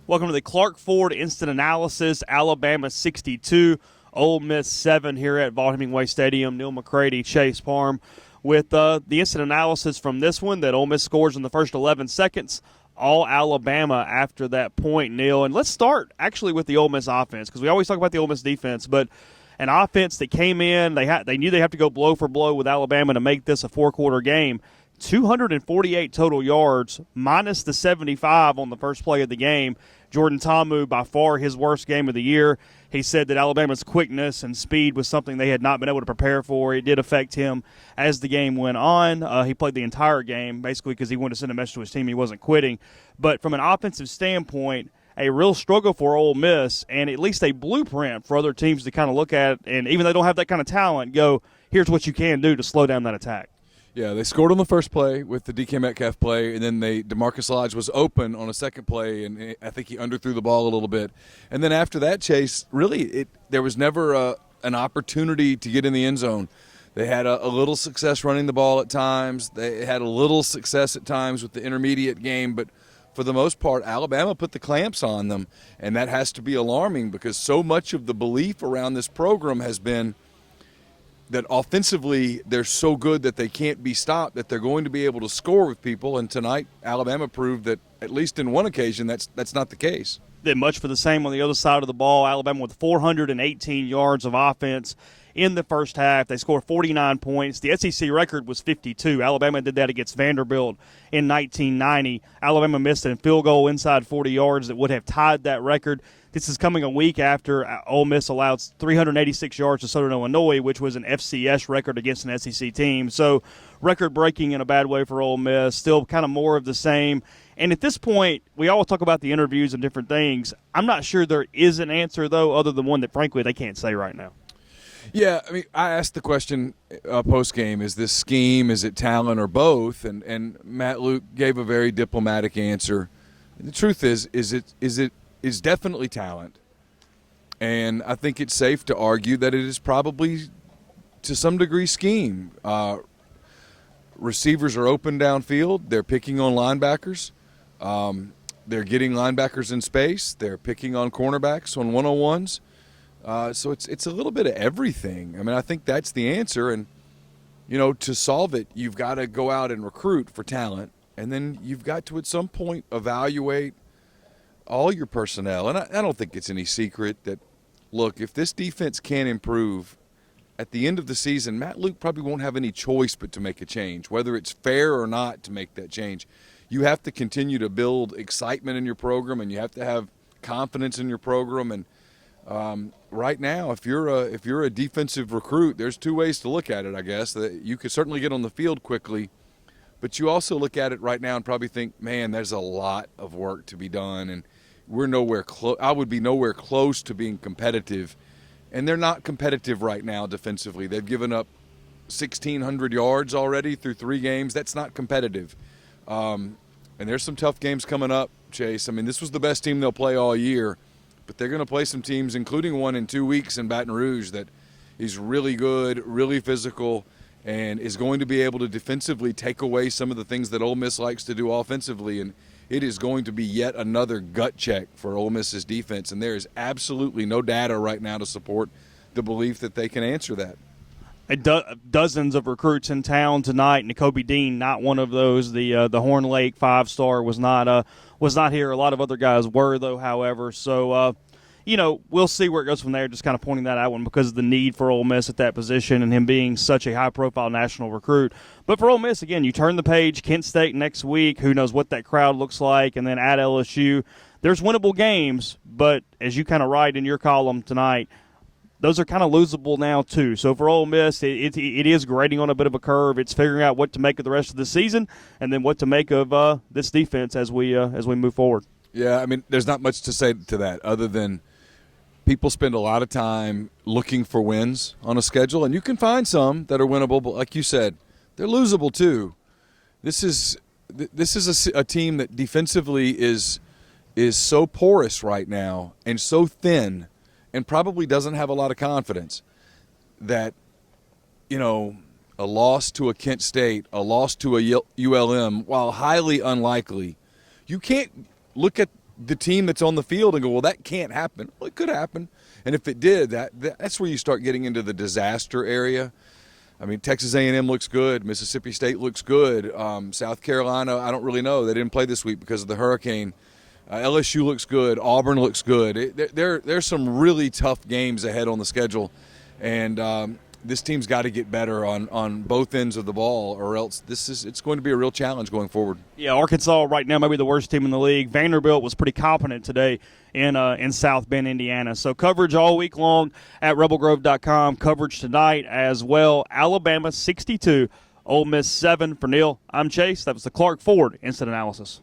Welcome to the Clark Ford Instant Analysis. Alabama 62, Ole Miss 7 here at Vaught Hemingway Stadium. Neal McCready, Chase Parham with the instant analysis from this one that Ole Miss scores in the first 11 seconds. All Alabama after that point, Neal. And let's start actually with the Ole Miss offense, because we always talk about the Ole Miss defense, but an offense that came in, they knew they have to go blow for blow with Alabama to make this a four-quarter game. 248 total yards, minus the 75 on the first play of the game. Jordan Ta'amu, by far his worst game of the year. He said that Alabama's quickness and speed was something they had not been able to prepare for. It did affect him as the game went on. He played the entire game, basically because he wanted to send a message to his team he wasn't quitting. But from an offensive standpoint, a real struggle for Ole Miss, and at least a blueprint for other teams to kind of look at, and even though they don't have that kind of talent, go, here's what you can do to slow down that attack. Yeah, they scored on the first play with the DK Metcalf play, and then DeMarcus Lodge was open on a second play, and I think he underthrew the ball a little bit. And then after that, Chase, really, there was never an opportunity to get in the end zone. They had a little success running the ball at times. They had a little success at times with the intermediate game, but for the most part, Alabama put the clamps on them, and that has to be alarming because so much of the belief around this program has been that offensively they're so good that they can't be stopped, that they're going to be able to score with people. And tonight, Alabama proved that, at least in one occasion, that's not the case. Did much for the same on the other side of the ball. Alabama with 418 yards of offense in the first half. They scored 49 points. The SEC record was 52. Alabama did that against Vanderbilt in 1990. Alabama missed a field goal inside 40 yards that would have tied that record. This is coming a week after Ole Miss allowed 386 yards to Southern Illinois, which was an FCS record against an SEC team. So record-breaking in a bad way for Ole Miss, still kind of more of the same. And at this point, we always talk about the interviews and different things. I'm not sure there is an answer, though, other than one that, frankly, they can't say right now. Yeah, I mean, I asked the question post-game, is this scheme, is it talent, or both? And Matt Luke gave a very diplomatic answer. The truth is definitely talent. And I think it's safe to argue that it is probably, to some degree, scheme. Receivers are open downfield. They're picking on linebackers. They're getting linebackers in space. They're picking on cornerbacks on one-on-ones. So it's a little bit of everything. I mean, I think that's the answer. And, to solve it, you've got to go out and recruit for talent. And then you've got to, at some point, evaluate all your personnel. And I don't think it's any secret that, look, if this defense can improve, at the end of the season, Matt Luke probably won't have any choice but to make a change, whether it's fair or not to make that change. You have to continue to build excitement in your program, and you have to have confidence in your program. And right now, if you're a defensive recruit, there's two ways to look at it, I guess. That you could certainly get on the field quickly, but you also look at it right now and probably think, man, there's a lot of work to be done, and we're nowhere close. I would be nowhere close to being competitive, and they're not competitive right now defensively. They've given up 1,600 yards already through 3 games. That's not competitive. And there's some tough games coming up, Chase. I mean, this was the best team they'll play all year, but they're going to play some teams, including one in 2 weeks in Baton Rouge, that is really good, really physical, and is going to be able to defensively take away some of the things that Ole Miss likes to do offensively. And it is going to be yet another gut check for Ole Miss's defense, and there is absolutely no data right now to support the belief that they can answer that. Dozens of recruits in town tonight. Nakobe Dean, not one of those. The Horn Lake 5-star was not here. A lot of other guys were, though. However, so we'll see where it goes from there. Just kind of pointing that out one because of the need for Ole Miss at that position and him being such a high-profile national recruit. But for Ole Miss, again, you turn the page. Kent State next week. Who knows what that crowd looks like? And then at LSU, there's winnable games. But as you kind of write in your column tonight, those are kind of losable now too. So for Ole Miss, it is grading on a bit of a curve. It's figuring out what to make of the rest of the season and then what to make of this defense as we move forward. Yeah, I mean, there's not much to say to that other than people spend a lot of time looking for wins on a schedule, and you can find some that are winnable, but like you said, they're losable too. This is a team that defensively is so porous right now and so thin and probably doesn't have a lot of confidence that, a loss to a Kent State, a loss to a ULM, while highly unlikely, you can't look at the team that's on the field and go, well, that can't happen. Well, it could happen. And if it did, that's where you start getting into the disaster area. I mean, Texas A&M looks good. Mississippi State looks good. South Carolina, I don't really know. They didn't play this week because of the hurricane. LSU looks good. Auburn looks good. There's some really tough games ahead on the schedule, and this team's got to get better on both ends of the ball, or else it's going to be a real challenge going forward. Yeah, Arkansas right now may be the worst team in the league. Vanderbilt was pretty competent today in South Bend, Indiana. So coverage all week long at rebelgrove.com. Coverage tonight as well. Alabama 62, Ole Miss 7. For Neal, I'm Chase. That was the Clark Ford Instant Analysis.